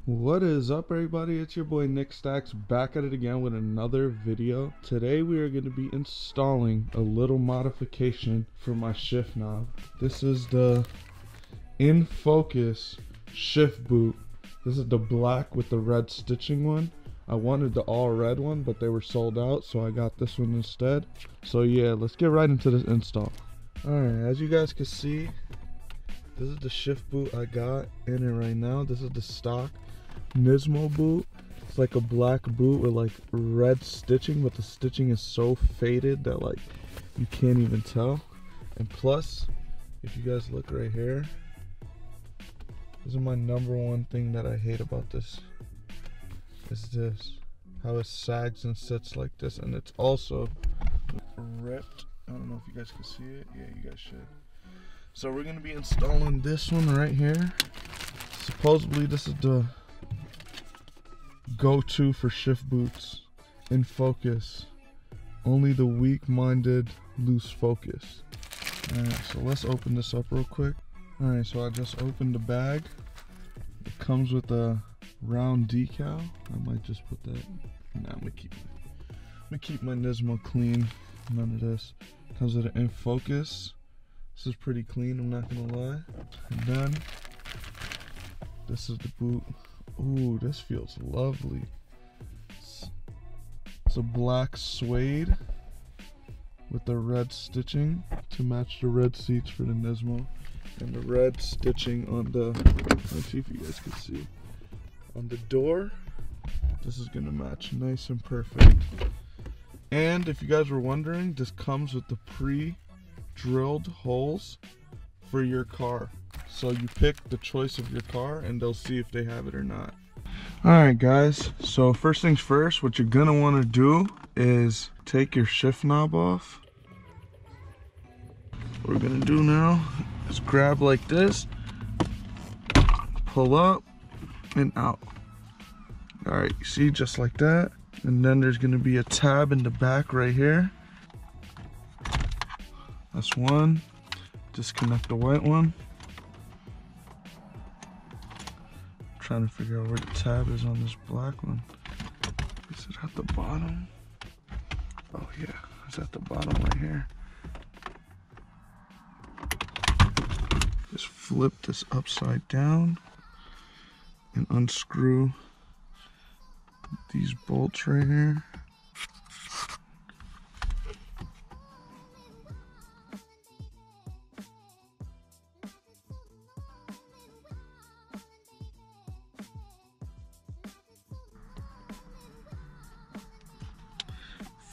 What is up, everybody? It's your boy Nick Stacks back at it again with another video. Today we are going to be installing a little modification for my shift knob. This is the In.FOCUS shift boot. This is the black with the red stitching one. I wanted the all red one, but they were sold out, so I got this one instead. So yeah, let's get right into this install. Alright, as you guys can see, this is the shift boot I got in it right now. This is the stock NISMO boot. It's like a black boot with like red stitching, but the stitching is so faded that like you can't even tell. And plus, if you guys look right here, this is my #1 thing that I hate about this. Is this, how it sags and sits like this, and it's also ripped. I don't know if you guys can see it. Yeah, you guys should. So we're gonna be installing this one right here. Supposedly this is the go-to for shift boots. In.FOCUS. Only the weak-minded lose focus. Alright, so let's open this up real quick. Alright, so I just opened the bag. It comes with a round decal. I might just put that. Nah, I'm gonna keep my NISMO clean. None of this. Comes with an In.FOCUS. This is pretty clean, I'm not gonna lie. And then this is the boot. Ooh, this feels lovely. It's a black suede with the red stitching to match the red seats for the NISMO, and the red stitching on the, let's see if you guys can see, on the door. This is gonna match nice and perfect. And if you guys were wondering, this comes with the pre-drilled holes for your car. So you pick the choice of your car and they'll see if they have it or not. Alright guys, so first things first, what you're gonna want to do is take your shift knob off. What we're gonna do now is grab like this, pull up and out. Alright, you see, just like that. And then there's gonna be a tab in the back right here. That's one. Disconnect the white one. Trying to figure out where the tab is on this black one. Is it at the bottom? Oh yeah, it's at the bottom right here. Just flip this upside down and unscrew these bolts right here.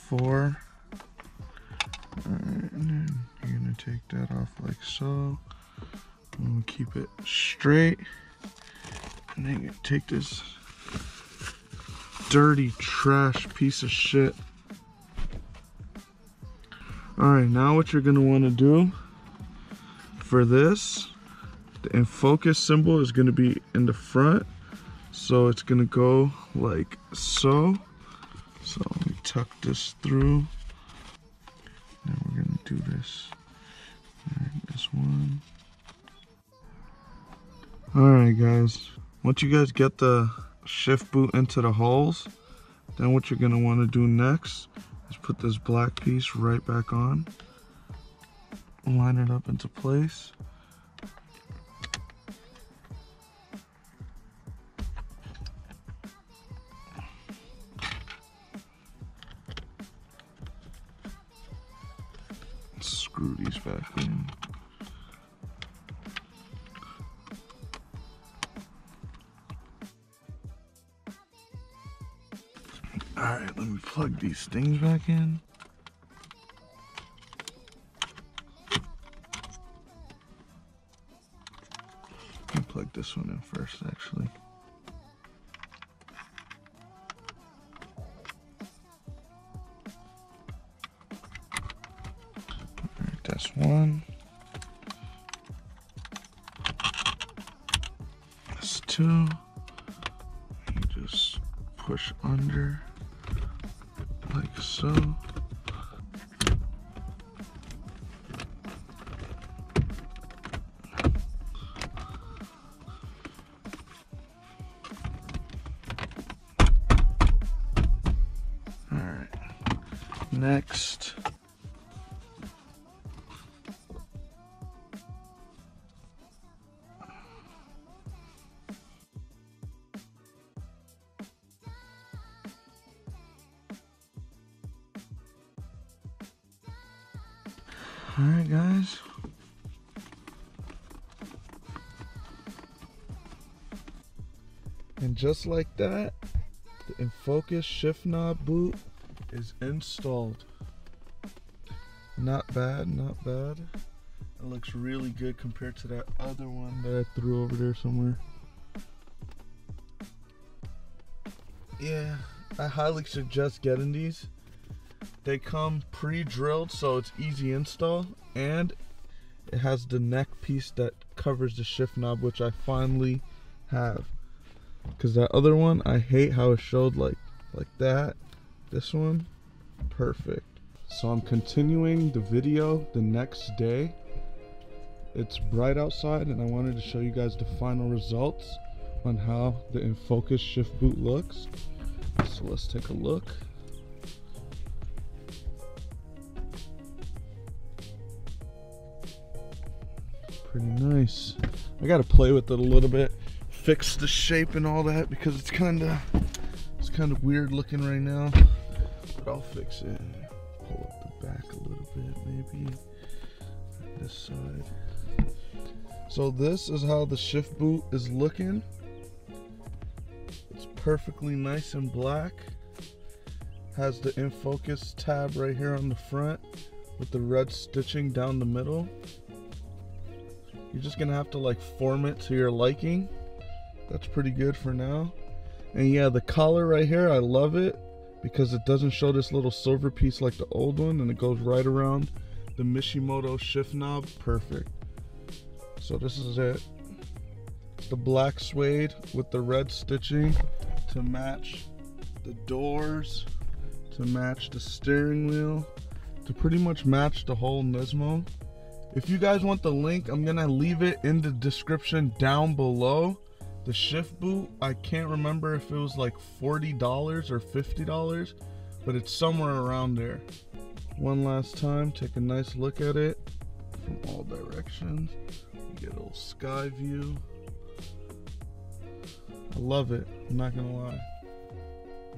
Four. Alright, and then you're gonna take that off like so. I'm gonna keep it straight. And then you take this dirty trash piece of shit. Alright, now what you're gonna want to do for this, the In.FOCUS symbol is gonna be in the front. So it's gonna go like so. So let me tuck this through. Then we're gonna do this. Alright, this one. Alright guys, once you guys get the shift boot into the holes, then what you're gonna want to do next is put this black piece right back on. Line it up into place. Screw these back in. Alright, let me plug these things back in. Let me plug this one in first, actually. That's one. That's two. You just push under like so. Next. Alright guys. And just like that, the IN.FOCUS shift knob boot is installed. Not bad, not bad. It looks really good compared to that other one that I threw over there somewhere. Yeah, I highly suggest getting these. They come pre-drilled, so it's easy install, and it has the neck piece that covers the shift knob, which I finally have. Because that other one, I hate how it showed like that. This one, perfect. So I'm continuing the video the next day. It's bright outside, and I wanted to show you guys the final results on how the IN.FOCUS shift boot looks. So let's take a look. Pretty nice. I gotta play with it a little bit, fix the shape and all that, because it's kind of weird looking right now. But I'll fix it. Pull up the back a little bit, maybe this side. So this is how the shift boot is looking. It's perfectly nice and black. Has the IN.FOCUS tab right here on the front with the red stitching down the middle. You're just gonna have to like form it to your liking. That's pretty good for now. And yeah, the collar right here, I love it because it doesn't show this little silver piece like the old one, and it goes right around the Mishimoto shift knob. Perfect. So this is it. It's the black suede with the red stitching to match the doors, to match the steering wheel, to pretty much match the whole Nismo. If you guys want the link, I'm gonna leave it in the description down below. The shift boot, I can't remember if it was like $40 or $50, but it's somewhere around there. One last time, take a nice look at it from all directions. You get a little sky view. I love it, I'm not gonna lie.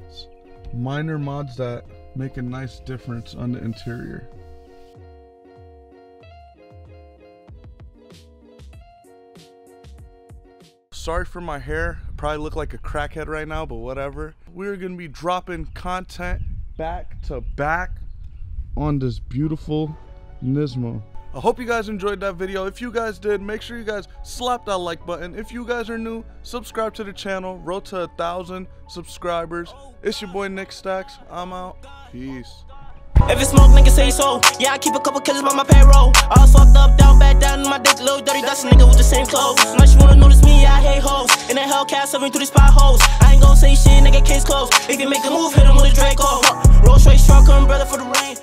It's minor mods that make a nice difference on the interior. Sorry for my hair, probably look like a crackhead right now, but whatever. We're gonna be dropping content back to back on this beautiful Nismo. I hope you guys enjoyed that video. If you guys did, make sure you guys slap that like button. If you guys are new, subscribe to the channel. Road to 1,000 subscribers. It's your boy Nick Stacks. I'm out. Peace. If it's smoke, nigga say so. Yeah, I keep a couple killers by my payroll. I was fucked up, down, bad down in my dick, little dirty, that's a nigga with the same clothes. Now she wanna notice me, I hate hoes. In a Hellcat, serving through these potholes. I ain't gon' say shit, nigga, case closed. If you make a move, hit him with a Draco. Rolls Royce truck, brother for the rain.